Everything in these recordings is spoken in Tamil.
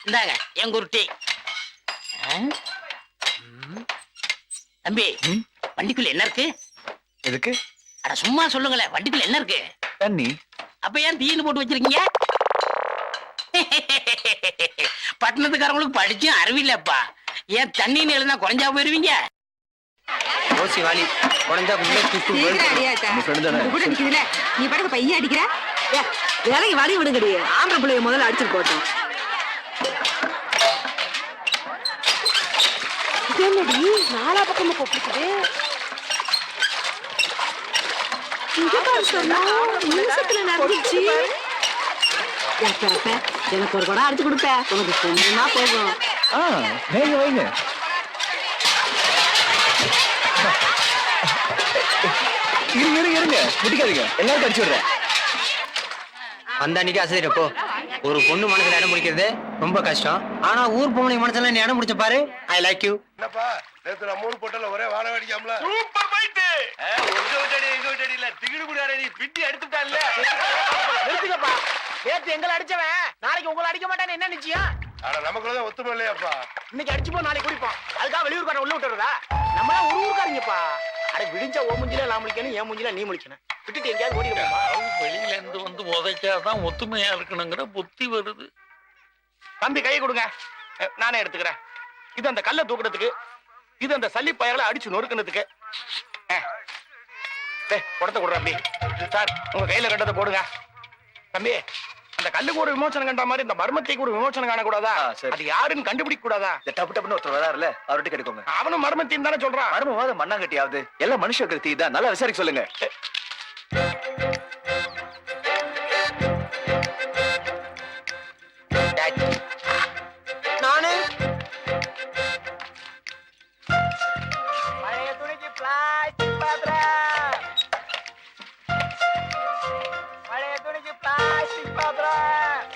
இந்தாங்க என் குருட்டி. தம்பி, வண்டிக்குள்ள என்ன இருக்கு? எதுக்கு? அட சும்மா சொல்லுங்களேன், வண்டிக்குள்ள என்ன இருக்கு? தண்ணி. அப்ப ஏன் தீனு போட்டு வச்சிருக்கீங்க? பட்டணத்துக்காரங்களுக்கு படிச்சும் அறிவில்லப்பா. ஏன் தண்ணின்னு எழுதினா குறைஞ்சா போயிருவீங்க? ஓசி வாலி குறைஞ்சா நீ படகு பையன் அடிக்கிற வேலைக்கு வழி விடுங்கடி. ஆம்பளை பிள்ளைய முதல்ல அடிச்சுட்டு போட்டோம். என்னடி நாலா பக்கமா கூப்பிடுது? நடந்துச்சு. எனக்கு ஒரு குடம் அடிச்சு கொடுப்ப, உனக்கு சொந்தமா போகும். வைங்க வைங்க. இருங்க முடிக்காதீங்க, எல்லாரும் அடிச்சு விடுறேன். அந்த அன்னைக்கு அசதிப்போ ஒரு பொண்ணு மனசுல இடம் முடிக்கிறது ரொம்ப கஷ்டம். ஆனா ஊர் பொண்ணு மனசுல நீ இடம் முடிச்ச பாரு. I like you. என்னப்பா நேத்து நம்ம ஊர் போட்டல ஒரே வாழ அடிக்காமல சூப்பர் ஃபைட். உங்க வீட்டடி எங்க வீட்டடி இல்ல திகிடு குடியாரே நீ பிட்டி எடுத்துட்டான்ல. நிறுத்துங்கப்பா. நேத்து எங்களை அடிச்சவன் நாளைக்கு உங்களை அடிக்க மாட்டான்னு என்ன நிச்சயம்? ஆனா நமக்குள்ள தான் ஒத்துமை இல்லையாப்பா. இன்னைக்கு அடிச்சுப்போம், நாளைக்கு குடிப்போம். அதுக்காக வெளியூர்காரன் உள்ள விட்டுறதா? நம்ம ஒரு ஊருக்காரங்கப்பா. அட விடிஞ்சா ஓ மூஞ்சில நான் முழிக்கணும், என் மூஞ்சில நீ முழிக்கணும். விட்டுட்டு எங்கேயாவது ஓடிடுமா? வெளியில இருந்து வந்து உதைக்காதான் ஒத்துமையா இருக்கணுங்கிற புத்தி வருது. தம்பி கை கொடுங்க, நானே எடுத்துக்கிறேன். இது அந்த கல்லை தூக்குறதுக்கு, இது அந்த சல்லி பயர்களை அடிச்சு நொறுக்குனதுக்கு. குடத்தை கொடுற அப்படி சார், உங்க கையில கட்டத்தை போடுங்க. தம்பி, அந்த கல்லுக்கு ஒரு விமோசனம் கண்ட மாதிரி இந்த மர்மத்தைக்கு ஒரு விமோசனம் காணக்கூடாதா? அது யாருன்னு கண்டுபிடிக்க கூடாதா? டப்பு டப்புன்னு ஒருத்தர் வராருல, அவர்கிட்ட கேட்டுக்கோங்க. அவனும் மர்மத்தின்னு தானே சொல்றான். மர்மமாவது மண்ணாங்கட்டியாவது எல்லாம் மனுஷ கருத்தி தான். நல்லா விசாரிக்க சொல்லுங்க. நானு பழைய துணிக்கு பிளாஸ்டிக் பாத்திரம், பழைய துணிக்கு பிளாஸ்டிக் பாத்திரம்,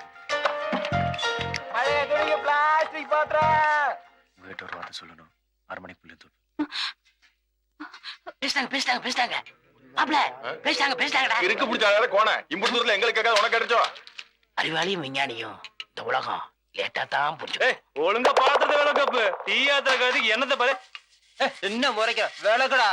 பழைய துணிக்கு பிளாஸ்டிக் பாத்திரம். உங்ககிட்ட ஒரு வார்த்தை சொல்லணும். 6 மணிக்கு புள்ளி தூப்பு. பேசிட்டாங்க மாப்ள, பேசிட்டாங்கடா. இருக்கு பிடிச்சால கோண இம்புட்டு தூரத்துல எங்களுக்கு கேட்காது, உனக்கு கிடைச்சோ? அறிவாளியும் விஞ்ஞானியும் இந்த உலகம் லேட்டா தான் புரிஞ்சு. ஒழுங்கா பாத்திரத்தை வேலை கப்பு டீயாத்திரக்காரதுக்கு என்னத்தை பாரு. என்ன முறைக்க விளக்குடா.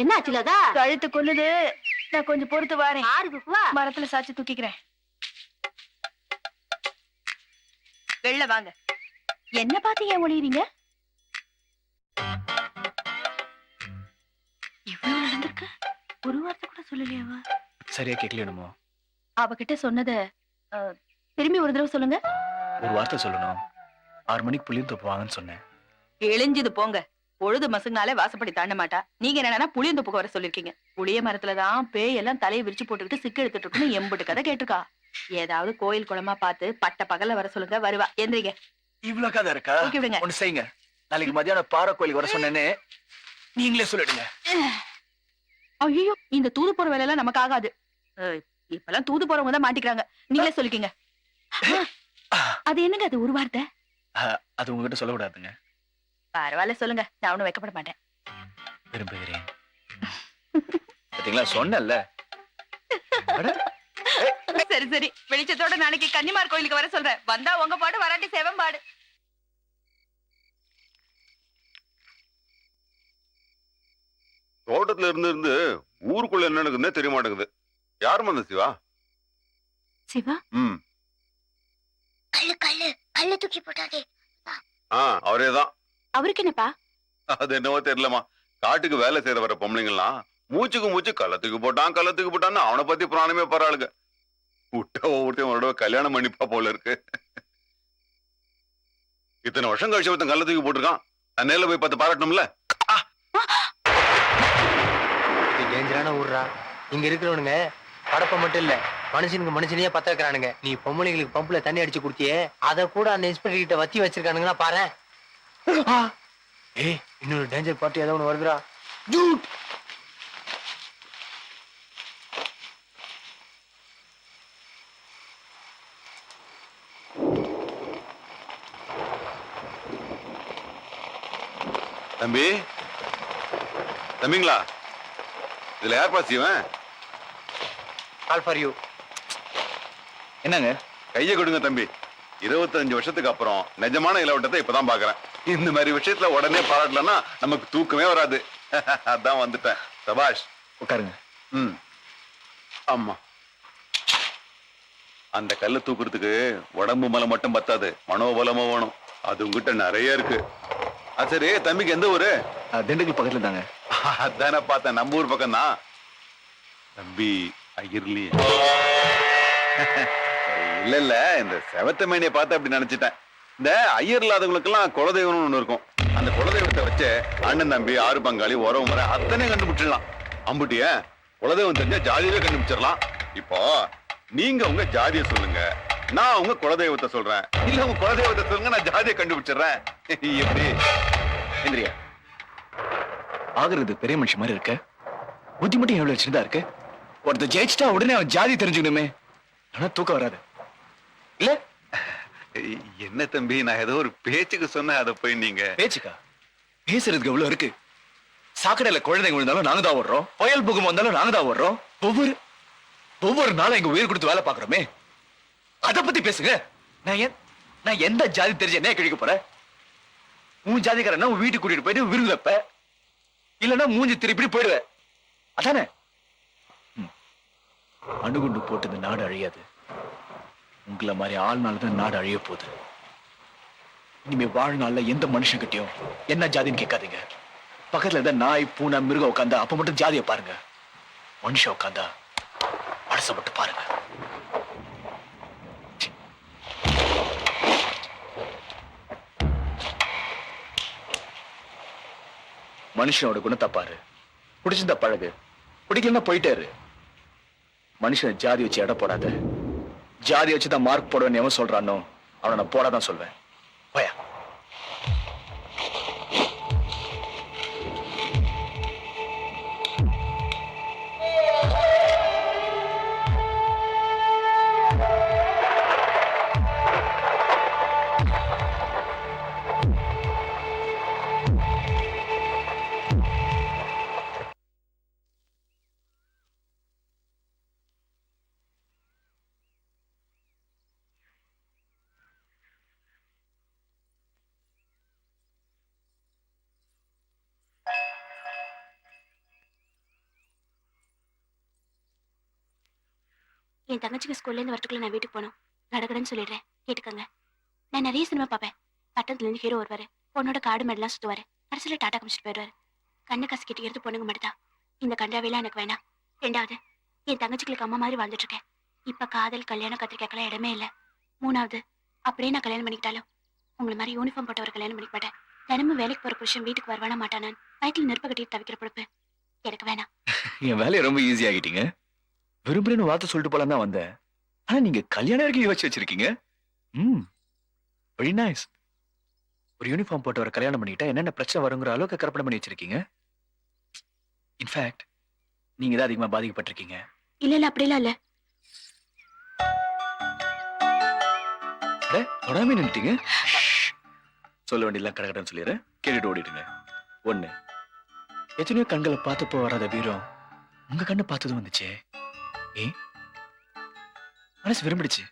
என்ன ஆச்சுலதா? கழுத்து கொல்லுது. நான் கொஞ்சம் பொறுத்து வாரேன். ஆறுக்குவா மரத்துல சாச்சு தூக்கிக்கிறேன். வெளில வாங்க. என்ன பாத்து ஏன் ஒளியறீங்க? இவ்வளவு நடந்திருக்கு, ஒரு வார்த்தை கூட சொல்லலையாவா? சரியா கேட்கலையோ? அவகிட்ட சொன்னத திரும்பி ஒரு தடவை சொல்லுங்க. ஒரு வார்த்தை சொல்லணும். 6 மணிக்கு புள்ளி தூப்பு வாங்கன்னு சொன்னேன். எழிஞ்சது போங்க. பொழுது மசுங்கனாலே வாசப்படி தாண்ட மாட்டா. நீங்க என்னன்னா புளியந்தோப்புக்கு வர சொல்லிருக்கீங்க. புளிய மரத்துலதான் பேய் எல்லாம் தலையை விரிச்சு போட்டுக்கிட்டு சிக்கு எடுத்துட்டு இருக்குன்னு எம்புட்டு கதை கேட்டிருக்கா. ஏதாவது கோயில் குளமா பார்த்து பட்ட பகல்ல வர சொல்லுங்க, வருவா. எந்திரிங்க. இவ்வளவு கதை இருக்கா? தூக்கி விடுங்க. ஒண்ணு செய்யுங்க, நாளைக்கு மத்தியானம் பாறை கோயிலுக்கு வர சொன்னேன்னு நீங்களே சொல்லிடுங்க. ஐயோ, இந்த தூது போற வேலை எல்லாம் நமக்கு ஆகாது. இப்பெல்லாம் தூது போறவங்க தான் மாட்டிக்கிறாங்க. நீங்களே சொல்லிக்கீங்க. அது என்னங்க அது ஒரு வார்த்தை? அது உங்ககிட்ட சொல்லக்கூடாதுங்க. பரவாயில்ல சொல்லுங்க, நான் ஒண்ணும் வைக்கப்பட மாட்டேன். விரும்புகிறேன். பாத்தீங்களா, சொன்னேன்ல. சரி சரி, வெளிச்சத்தோட நாளைக்கு கன்னிமார் கோயிலுக்கு வர சொல்றேன். வந்தா உங்க பாடு, வராட்டி சேவம் பாடு. தோட்டத்துல இருந்து ஊருக்குள்ள என்ன நடக்குதுன்னே தெரிய மாட்டேங்குது. யாருமா அந்த சிவா? சிவா? கல்லு தூக்கி போட்டாதே. அவரேதான். அவருக்கு என்னப்பா? அது என்னவோ தெரியலமா, காட்டுக்கு வேலை செய்யற வர பொம்பளைங்கலாம் மூச்சுக்கு மூச்சு கள்ளத்துக்கு போட்டான்னு அவனை பத்தி புராணமே பரவாளுங்க. விட்ட ஒவ்வொருத்தையும் ஒரு தடவை கல்யாணம் பண்ணிப்பா போல இருக்கு. இத்தனை வருஷம் கழிச்சு ஒருத்தன் கள்ளத்துக்கு போட்டிருக்கான். நான் நேரில் போய் பார்த்து பாராட்டணும்ல. இது டேஞ்சரான ஊர்ரா. இங்க இருக்கிறவனுங்க படப்ப மட்டும் இல்ல, மனுஷனுக்கு மனுஷனையே பத்த வைக்கிறானுங்க. நீ பொம்பளைங்களுக்கு பம்புல தண்ணி அடிச்சு குடுத்தியே, அதை கூட அந்த இன்ஸ்பெக்டர் கிட்ட வத்தி வச்சிருக்கானுங்களா பாரு. ஏய், இன்னொரு டேஞ்சர் பார்ட்டி ஏதோ ஒண்ணு வருதுடா. தம்பி, தம்பிங்களா, இதுல யார் பாஸ் இவன்? Call for you. என்னங்க? கையை கொடுங்க தம்பி. 25 வருஷத்துக்கு அப்புறம் நிஜமான இளவட்டத்தை இப்பதான் பாக்குறேன். இந்த மாதிரி விஷயத்துல உடனே பாராட்டலன்னா நமக்கு தூக்கமே வராது. அதான் வந்துட்டேன். சபாஷ். உட்காருங்க. ம், ஆமா. அந்த கல்லை தூக்குறதுக்கு உடம்பு பலம் மட்டும் பத்தாது, மனோபலமும் வேணும். அது உங்ககிட்ட நிறைய இருக்கு. சரி, தம்பிக்கு எந்த ஊரு? திண்டுக்கல் பக்கத்துல தாங்க. அதானே பார்த்தேன், நம்ம ஊர் பக்கம் தான். தம்பி ஐயர்லி இல்ல, இந்த செவத்த மேனியை பார்த்து அப்படி நினைச்சிட்டேன். இந்த ஐயர் இல்லாதவங்களுக்கு எல்லாம் குலதெய்வம்னு ஒண்ணு இருக்கும். அந்த குலதெய்வத்தை வச்சு அண்ணன் தம்பி, ஆறு பங்காளி, உறவு முறை அத்தனை கண்டுபிடிச்சிடலாம். அம்புட்டிய குலதெய்வம் தெரிஞ்சா ஜாதியவே கண்டுபிடிச்சிடலாம். இப்போ நீங்க உங்க ஜாதியை சொல்லுங்க, நான் உங்க குலதெய்வத்தை சொல்றேன். இல்ல உங்க குலதெய்வத்தை சொல்லுங்க, நான் ஜாதியை கண்டுபிடிச்சிடுறேன். எப்படி? இந்திரியா, ஆகுறது பெரிய மனுஷன் மாதிரி இருக்க, புத்தி மட்டும் எவ்வளவு சின்னதா இருக்கு. ஒருத்தர் ஜெயிச்சிட்டா உடனே அவன் ஜாதி தெரிஞ்சுக்கணுமே, ஆனா தூக்கம் வராது இல்ல? என்ன தம்பி, நான் ஏதோ ஒரு பேச்சுக்கு சொன்னேன், அதை போய் நீங்க பேச்சுக்கா? பேசுறதுக்கு எவ்வளவு இருக்கு. சாக்கடையில குழந்தைங்க விழுந்தாலும் நாங்க தான் வர்றோம், புயல் புகம் வந்தாலும் நாங்க தான் வர்றோம். ஒவ்வொரு நாளும் எங்க உயிர் கொடுத்து வேலை பாக்குறோமே, அத பத்தி பேசுங்க. நான் எந்த ஜாதி தெரிஞ்ச என்ன கிழிக்க போறேன்? உன் ஜாதிக்காரன் உன் வீட்டுக்கு கூட்டிட்டு போயிட்டு விருது வைப்ப, இல்லன்னா மூஞ்சி திருப்பி போயிடுவேன். அதானே? அணுகுண்டு போட்டு இந்த நாடு அழியாது. உங்களை மாதிரி ஆள்னாலதான் நாடு அழிய போகுது. இனிமே வாழ்நாள்ல எந்த மனுஷன் கிட்டயும் என்ன ஜாதின்னு கேட்காதீங்க. பக்கத்துல இருந்த நாய், பூனை, மிருகம் உட்காந்தா அப்ப மட்டும் ஜாதியை பாருங்க. மனுஷன் உட்காந்தா மனசை மட்டும் பாருங்க. மனுஷனோட குணத்தை பாரு. பிடிச்சிருந்தா பழகு, பிடிக்கலன்னா போயிட்டே இரு. மனுஷனை ஜாதி வச்சு எடை போடாத. ஜாதி வச்சுதான் மார்க் போடுவேன்னு எவன் சொல்றானோ அவனை நான் போடாதான் சொல்வேன். போயா. என் தங்கச்சிக்கு ஸ்கூல்ல இருந்து வரதுக்குள்ள நான் வீட்டுக்கு போகணும். கடகடன்னு சொல்லிடுறேன், கேட்டுக்கங்க. நான் நிறைய சினிமா பார்ப்பேன். பட்டத்துல இருந்து ஹீரோ வருவாரு, பொண்ணோட காடு மேடெல்லாம் சுத்துவாரு, கடைசியில டாட்டா காமிச்சிட்டு போயிடுவாரு. கண்ணு கசக்கிட்டு எடுத்து பொண்ணுங்க மட்டும்தான். இந்த கண்டாவையெல்லாம் எனக்கு வேணாம். ரெண்டாவது, என் தங்கச்சிகளுக்கு அம்மா மாதிரி வாழ்ந்துட்டு இருக்கேன். இப்ப காதல், கல்யாணம், கத்திரிக்காய்க்கெல்லாம் இடமே இல்லை. மூணாவது, அப்படியே நான் கல்யாணம் பண்ணிக்கிட்டாலும் உங்களை மாதிரி யூனிஃபார்ம் போட்டவர் கல்யாணம் பண்ணிக்க மாட்டேன். தினமும் வேலைக்கு போற புருஷன் வீட்டுக்கு வரவானா மாட்டானான் வயிற்றுல நெருப்ப கட்டிட்டு தவிக்கிற பொறுப்பு எனக்கு வேணாம். என் வேலையை ரொம்ப ஈஸி ஆகிட்டீங்க. விரும்புறேன்னு வார்த்தை சொல்லிட்டு போலாம் தான் வந்தேன். ஆனா நீங்க கல்யாணம் வரைக்கும் யோசிச்சு வச்சிருக்கீங்க. Very nice. ஒரு யூனிஃபார்ம் போட்டவரை கல்யாணம் பண்ணிட்டா என்னென்ன பிரச்சனை வருங்கிற அளவுக்கு கற்பனை பண்ணி வச்சிருக்கீங்க. இன்ஃபேக்ட் நீங்க தான் அதிகமா பாதிக்கப்பட்டிருக்கீங்க. இல்ல அப்படிலாம் இல்ல. தொடாம நின்னுட்டீங்க. சொல்ல வேண்டியெல்லாம் கடகடன்னு சொல்லிடுறேன், கேட்டுட்டு ஓடிடுங்க. 1, எத்தனையோ கண்களை பார்த்து வராத வீரம் உங்க கண்ணை பார்த்ததும் வந்துச்சே. மனசு விரும்பிடுச்சு.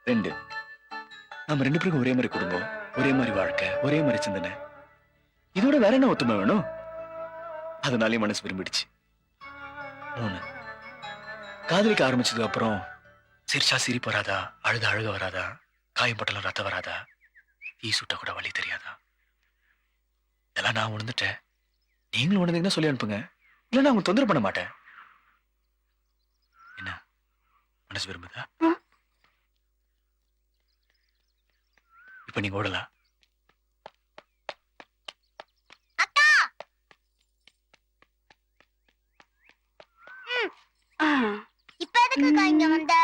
2, நம்ம 2 பேருக்கும் ஒரே மாதிரி குடும்பம், ஒரே மாதிரி வாழ்க்கை, ஒரே மாதிரி சிந்தனை. இதோட வேற என்ன ஒத்துமை வேணும்? அதனாலே மனசு விரும்பிடுச்சு. 3, காதலிக்க ஆரம்பிச்சதுக்கு அப்புறம் சிரிச்சா சிரிப்பு வராதா, அழுக வராதா, காயப்பட்டலாம் ரத்தம் வராதா, தீ சுட்ட கூட வலி தெரியாதா? இதெல்லாம் நான் உணர்ந்துட்டேன். நீங்களும் உணர்ந்தீங்கன்னா சொல்லி அனுப்புங்க. இல்ல நான் உங்களுக்கு தொந்தரவு பண்ண மாட்டேன். என்ன மனசு விரும்புதா? இப்ப நீங்க ஓடலாம். இப்ப எதுக்குக்கா இங்க வந்த?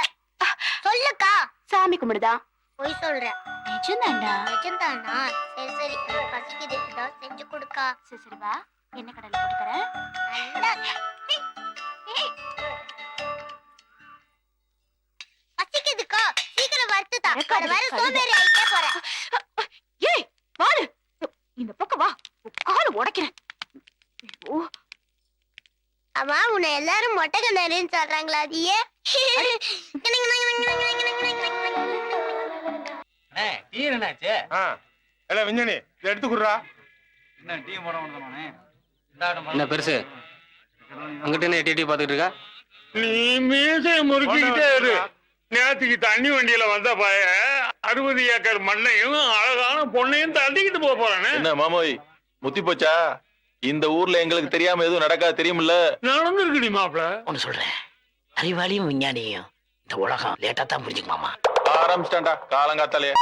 சொல்லுக்கா. சாமி கும்பிடுதா? போய் சொல்றேன். நிஜம்தான்டா. நிஜம்தானா? சரி சரி, பசிக்குது, ஏதாவது செஞ்சு கொடுக்கா. சரி சரி வா, என்ன கடையில போட்டு தரேன். பசிக்குதுக்கா, சீக்கிரம் வறுத்துதா. வர சோம்பேறி ஆயிட்டே போறேன். ஏய் வாரு, இந்த பக்கம் வா, கால உடைக்கிறேன். அம்மா, உன்னை எல்லாரும் மொட்டை கண்ணாடின்னு சொல்றாங்களா? அது ஏன்? டீ என்னாச்சு? எல்லாம் விஞ்ஞானி இதை எடுத்துக்குறா. என்ன பெருசு அங்கிட்ட என்ன எட்டி பாத்துக்கிட்டு இருக்கா? நீ மீசையை முறுக்கிக்கிட்டே இரு. நேத்துக்கு தண்ணி வண்டியில வந்த பய 60 ஏக்கர் மண்ணையும் அழகான பொண்ணையும் தள்ளிக்கிட்டு போறானே. என்ன மாமோய் முத்தி போச்சா? இந்த ஊர்ல எங்களுக்கு தெரியாம எதுவும் நடக்காது தெரியுமில்ல? நடந்துருக்குடி மாப்ள. ஒன்னு சொல்றேன், அறிவாளியும் விஞ்ஞானியும் இந்த உலகம் லேட்டா தான் புரிஞ்சுக்குமாமா. ஆரம்பிச்சிட்டான்டா காலங்காத்தாலே.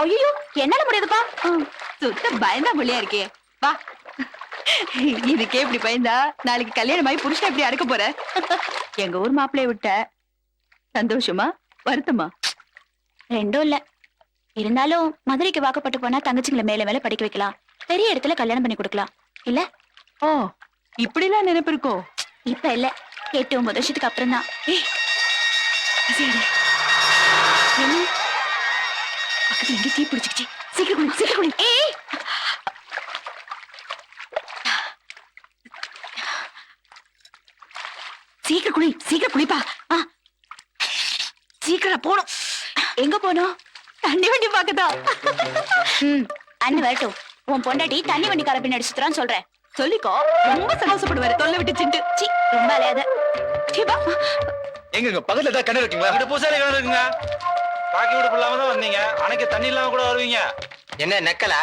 ஐயோ என்னால முடியாதுப்பா. சுத்த பயந்தா புள்ளியா இருக்கே. வா, இதுக்கே இப்படி பயந்தா நாளைக்கு கல்யாணமாயி புருஷன் எப்படி அடக்க போற? எங்க ஊர் மாப்பிள்ளைய விட்ட சந்தோஷமா வருத்தமா? ரெண்டும் இல்ல. இருந்தாலும் மதுரைக்கு வாக்கப்பட்டு போனா தங்கச்சிங்களை மேல மேல படிக்க வைக்கலாம், பெரிய இடத்துல கல்யாணம் பண்ணி கொடுக்கலாம் இல்ல? ஓ, இப்படிலாம் நினைப்பு இருக்கோ? இப்ப இல்ல, 8-9 வருஷத்துக்கு அப்புறம் தான். பக்கத்துல எங்க தீ பிடிச்சிக்கிச்சு. சீக்கிரம் குளி, சீக்கிரம் குளி. ஏய், சீக்கிரம் குளி, சீக்கிரம் குளிப்பா. சீக்கிரம் போணும். எங்க போனோம்? தண்ணி வண்டி பாக்கதா? அண்ணன் வரட்டும், உன் பொண்டாட்டி தண்ணி வண்டிக்கார பின்னாடி சுத்துறான்னு சொல்றேன். சொல்லிக்கோ, ரொம்ப சந்தோஷப்படுவாரு. தொல்லை விட்டு சிண்டு. சி, ரொம்ப அலையாத. எங்க பக்கத்துல ஏதாவது கிணறு இருக்குங்களா? இங்க பூசாரி கிணறு இருக்குங்க. காக்கி விடுப்பு இல்லாம தான் வந்தீங்க, அன்னைக்கு தண்ணி இல்லாம கூட வருவீங்க. என்ன நக்கல?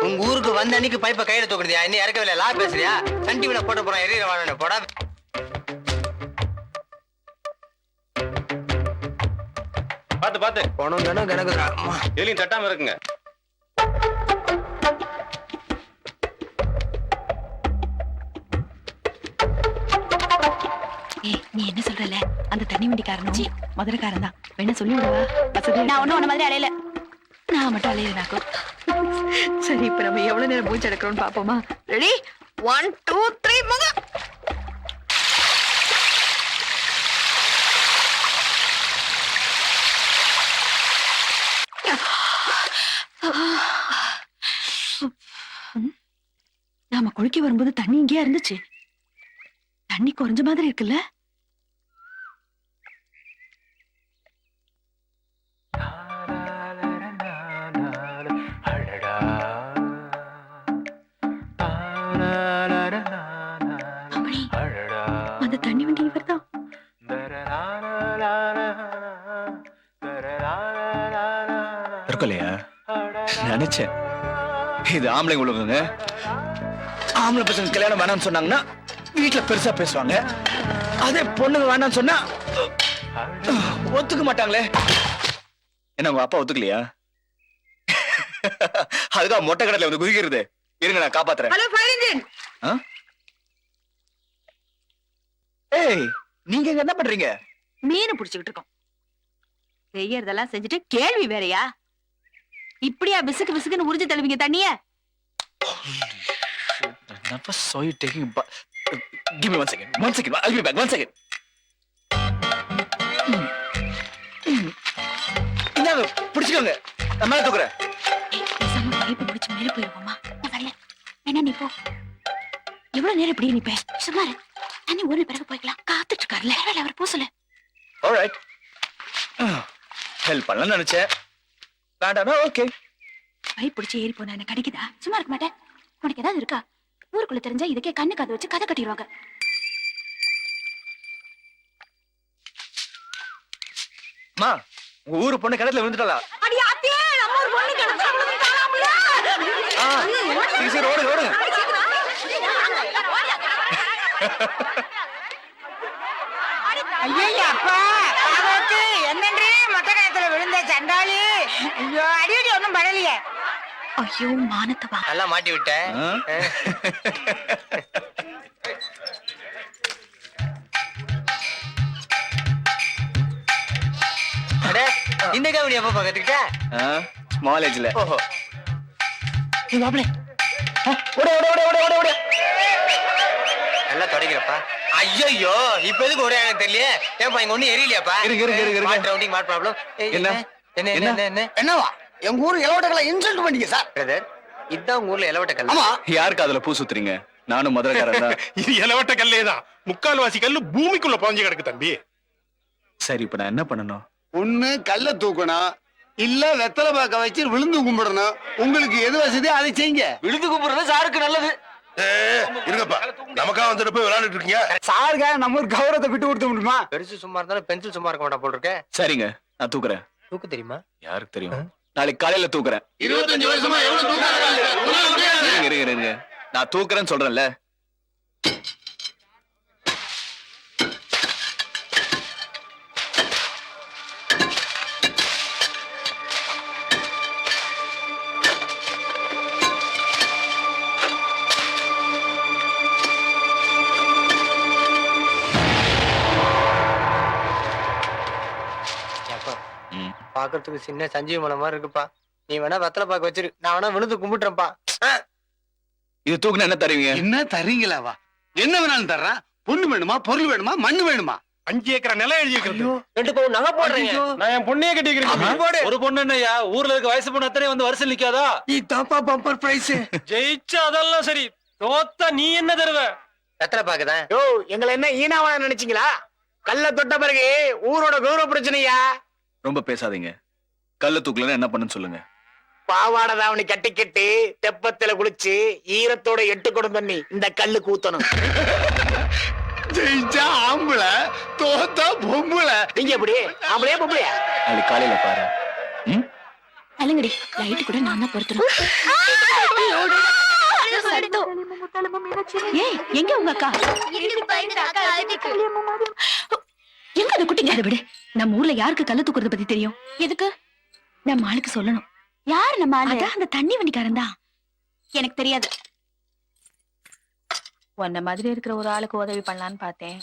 உங்க ஊருக்கு வந்த அன்னைக்கு பைப்பை கையில தூக்குறதியா? இன்னும் இறக்கவில்லை, லா பேசுறியா? சன் டிவில போட்டு போறான், எரியற வாழ போடா. பாத்து பாத்து பணம் தானே கணக்குதா? எலியும் தட்டாம இருக்குங்க. ஏய், நீ என்ன சொல்றல? அந்த தண்ணி வண்டிக்காரனும் மதுரைக்காரன் தான். வேணா சொல்லி விடுவா. வசதி நான் ஒண்ணும் உன்ன மாதிரி அலையல. நான் மட்டும் அலையிறனாக்கும். சரி, இப்ப நம்ம எவ்வளவு நேரம் மூச்சு அடக்கிறோம்னு பாப்போமா? ரெடி? 1 2 3 மக. நாம குளிக்க வரும்போது தண்ணி இங்கேயா இருந்துச்சு? தண்ணி குறைஞ்ச மாதிரி இருக்குல்ல? அந்த தண்ணி வண்டி இவர்தான். இருக்கலையா? நினைச்சேன். இது ஆம்பளை உலகங்க. ஆம்பளை பசங்க கல்யாணம் வேணாம்னு சொன்னாங்கன்னா வீட்டுல பெருசா பேசுவாங்க. அதே பொண்ணுங்க வேணாம்னு சொன்னா ஒத்துக்க மாட்டாங்களே. என்ன உங்க அப்பா ஒத்துக்கலையா? அதுதான் மொட்டை கடலை வந்து குதிக்கிறது. இருங்க, நான் காப்பாத்துறேன். Hello fire engine. ஏய், நீங்க இங்க என்ன பண்றீங்க? மீன் புடிச்சுக்கிட்டு இருக்கோம். செய்யறதெல்லாம் செஞ்சுட்டு கேள்வி வேறயா? இப்படியா விசுக்கு விசுக்குன்னு உறிஞ்சு தள்ளுவீங்க தண்ணிய? Never saw you taking a bath. Give me 1 second. 1 second. I'll be back. 1 second. இந்தாங்க, பிடிச்சுக்கோங்க. நான் மேல தூக்குறேன். பேசாம பைப்பு பிடிச்சு மேல போயிருவோமா? நான் வரல, வேணா நீ போ. எவ்வளவு நேரம் இப்படியே நிப்ப? சும்மா இரு, தண்ணி ஊர்ல பிறகு போய்க்கலாம். காத்துட்டு இருக்காருல்ல, அவர் போ சொல்லு. All right. ஹெல்ப் பண்ணலாம்னு நினைச்சேன். வேண்டாம்னா ஓகே. பைப் பிடிச்சு ஏறி போனா என்ன கிடைக்குதா? சும்மா இருக்க மாட்டேன். உனக்கு ஏதாவது இருக்கா? ஊருக்குள்ள தெரிஞ்சா இதுக்கே கண்ணு காது வச்சு கதை கட்டிடுவாங்க. அம்மா, உங்க ஊரு பொண்ணு கிணத்துல விழுந்துட்டாளா? அடி ஆத்தியே, நம்ம ஒரு பொண்ணு கிடந்தா விழுந்துட்டாளாம்ல. சரி ஓடுங்க ஓடுங்க. ஐயா அப்பா பாவத்து என்னன்றி மொட்டை கயத்துல விழுந்த சண்டாளி. ஐயோ அடிக்கடி ஒண்ணும் படலையே. ஐயோ மானத்தவா. நல்லா மாட்டி விட்டேன். அடே, இந்த கபடி எப்ப பாத்துக்கிட்ட? ஸ்மால் ஏஜ்ல. ஓஹோ. நல்லா தொடக்கிறப்பா. ஐயோ இப்ப எதுக்கு ஒரே எனக்கு தெரியலையே. ஏன்பா இங்க ஒண்ணு எரியலையாப்பா? இருங்க. மாட் ப்ராப்ளம். என்ன? என்ன என்னவா எங்க ஊர் இளவட்டங்களை இன்சல்ட் பண்ணீங்க சார். பிரதர், இதான் உங்க ஊர்ல இளவட்ட கல். ஆமா. யாருக்கு அதுல பூ சுத்துறீங்க? நானும் மதுரைக்காரன் தான். இது இலவட்ட கல்லே தான். முக்கால்வாசி கல்லு பூமிக்குள்ள பாஞ்சு கிடக்கு தம்பி. சரி இப்ப நான் என்ன பண்ணணும்? ஒண்ணு கல்ல தூக்கணும், இல்ல வெத்தலை பாக்க வச்சு விழுந்து கும்பிடணும். உங்களுக்கு எது வசதி அதை செய்யுங்க. விழுந்து கும்பிடுறது சாருக்கு நல்லது. இருங்கப்பா, நமக்கா வந்துட்டு போய் விளையாண்டுட்டு இருக்கீங்க. சாருங்க நம்ம ஒரு கௌரவத்தை விட்டு கொடுத்த முடியுமா? பெருசு சும்மா இருந்தாலும் பென்சில் சும்மா இருக்க மாட்டா போல் இருக்க. சரிங்க நான் தூக்குறேன். தூக்கு தெரியுமா? யாருக்கு தெரியும்? நாளைக்கு காலையில தூக்குறேன். 25 வருஷமா எவ்வளவு தூக்கம்? இருங்க நான் தூக்குறேன்னு சொல்றேன்ல. பாக்குறதுக்கு சின்ன சஞ்சீவ மலை மாதிரி இருக்குப்பா. நீ வேணா வெத்தலை பாக்க வச்சிரு, நான் வேணா விழுந்து கும்பிட்டுறேன்ப்பா. இது தூக்குனா என்ன தருவீங்க? என்ன தரீங்களாவா? என்ன வேணாலும் தர்றா. பொண்ணு வேணுமா, பொருள் வேணுமா, மண்ணு வேணுமா? 5 ஏக்கரா நிலம் எழுதி இருக்கிறது. 2 பவுன் நகை போடுறீங்க. நான் என் பொண்ணையே கட்டி இருக்கிறேன். ஒரு பொண்ணு என்னய்யா, ஊர்ல இருக்க வயசு பொண்ணு அத்தனை வந்து வரிசை நிக்காதா? இதாப்பா பம்பர் பிரைஸ். ஜெயிச்சா அதெல்லாம் சரி, தோத்தா நீ என்ன தருவ? வெத்தலை பாக்குதான். யோ எங்களை என்ன ஈனாவா நினைச்சீங்களா? கல்ல தொட்ட பிறகு ஊரோட கௌரவ பிரச்சனையா? ரொம்ப பேசாதீங்க. கல்ல தூக்கலன்னா என்ன பண்ணுன்னு சொல்லுங்க. பாவாடை தாவணி கட்டிக்கிட்டு தெப்பத்துல குளிச்சு ஈரத்தோட 8 குடம் தண்ணி இந்த கல்லுக்கு ஊத்தணும். ஜெயிச்சா ஆம்பளை, தோத்தா பொம்பளை. நீங்க எப்படி ஆம்பளையா பொம்பளையா? நாளைக்கு காலையில பாரு. அலங்கடி லைட் கூட நான் தான் பொருத்தணும். ஏய் எங்க உங்க அக்கா? எங்க அந்த குட்டிங்க? அதை விடு. நம்ம ஊர்ல யாருக்கு கல்ல தூக்குறத பத்தி தெரியும்? எதுக்கு? நம்ம ஆளுக்கு சொல்லணும். யார் நம்ம ஆளு? அதான் அந்த தண்ணி வண்டிக்காரன் தான். எனக்கு தெரியாது. உன்ன மாதிரி இருக்கிற ஒரு ஆளுக்கு உதவி பண்ணலான்னு பார்த்தேன்.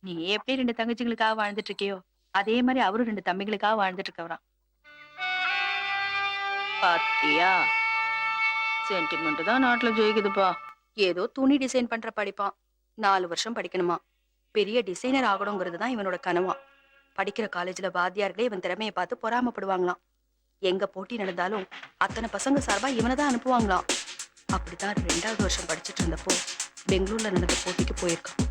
நீ எப்படி 2 தங்கச்சிகளுக்காக வாழ்ந்துட்டு இருக்கியோ அதே மாதிரி அவரும் 2 தம்பிகளுக்காக வாழ்ந்துட்டு இருக்கவரான். பாத்தியா? சென்டிமெண்ட் தான் நாட்டுல ஜெயிக்குதுப்பா. ஏதோ துணி டிசைன் பண்ற படிப்பான். 4 வருஷம் படிக்கணுமா. பெரிய டிசைனர் ஆகணுங்கிறது தான் இவனோட கனவா. படிக்கிற காலேஜ்ல வாத்தியார்களே இவன் திறமையை பார்த்து பொறாமப்படுவாங்களாம். எங்க போட்டி நடந்தாலும் அத்தனை பசங்க சார்பா இவனை தான் அனுப்புவாங்களாம். அப்படித்தான் 2வது வருஷம் படிச்சுட்டு இருந்தப்போ பெங்களூர்ல நடந்த போட்டிக்கு போயிருக்கான்.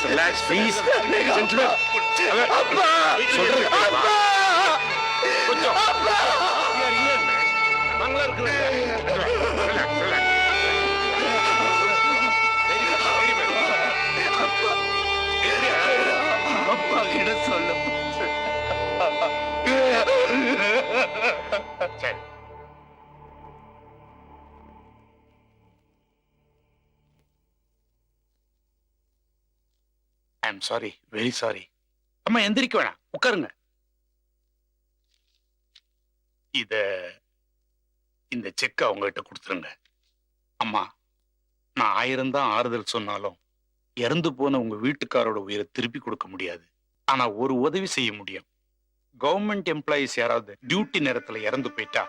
Relax, please. அப்பா கிட்ட சொல்ல சரி I am sorry, very sorry. அம்மா எந்திரிக்க வேணாம், உட்காருங்க. இந்த செக் அவங்ககிட்ட கொடுத்துருங்க. அம்மா, நான் 1000 தான் ஆறுதல் சொன்னாலும் இறந்து போன உங்க வீட்டுக்காரோட உயிரை திருப்பி கொடுக்க முடியாது. ஆனா ஒரு உதவி செய்ய முடியும். கவர்மெண்ட் எம்ப்ளாயிஸ் யாராவது டியூட்டி நேரத்துல இறந்து போயிட்டா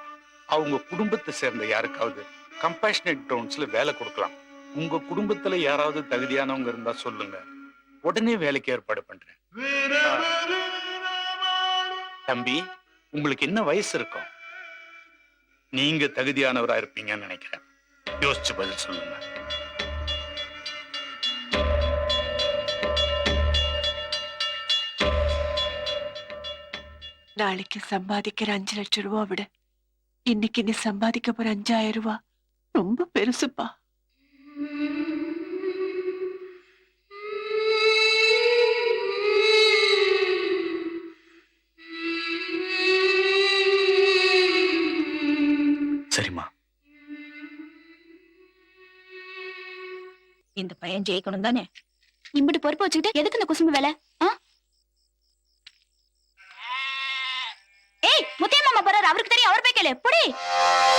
அவங்க குடும்பத்தை சேர்ந்த யாருக்காவது கம்பேஷனேட் கிரவுண்ட்ஸ்ல வேலை கொடுக்கலாம். உங்க குடும்பத்துல யாராவது தகுதியானவங்க இருந்தா சொல்லுங்க, உடனே வேலைக்கு ஏற்பாடு பண்றேன். தம்பி, உங்களுக்கு என்ன வயசு இருக்கும்? நீங்க தகுதியானவரா இருப்பீங்கன்னு நினைக்கிறேன். யோசிச்சு பதில் சொல்லுங்க. நாளைக்கு சம்பாதிக்கிற 5 லட்சம் ரூபா விட இன்னைக்கு நீ சம்பாதிக்க போற 5000 ரூபாய் ரொம்ப பெருசுப்பா. சரிம்மா. இந்த பையன் ஜெயிக்கணும் தானே? இம்பிட்டு பொறுப்பு வச்சுக்கிட்டு எதுக்கு இந்த குசும்பு வேலை? ஏய், முத்தைய மாமா போறாரு, அவருக்கு தெரியும், அவர் போய் கேளு. புடி.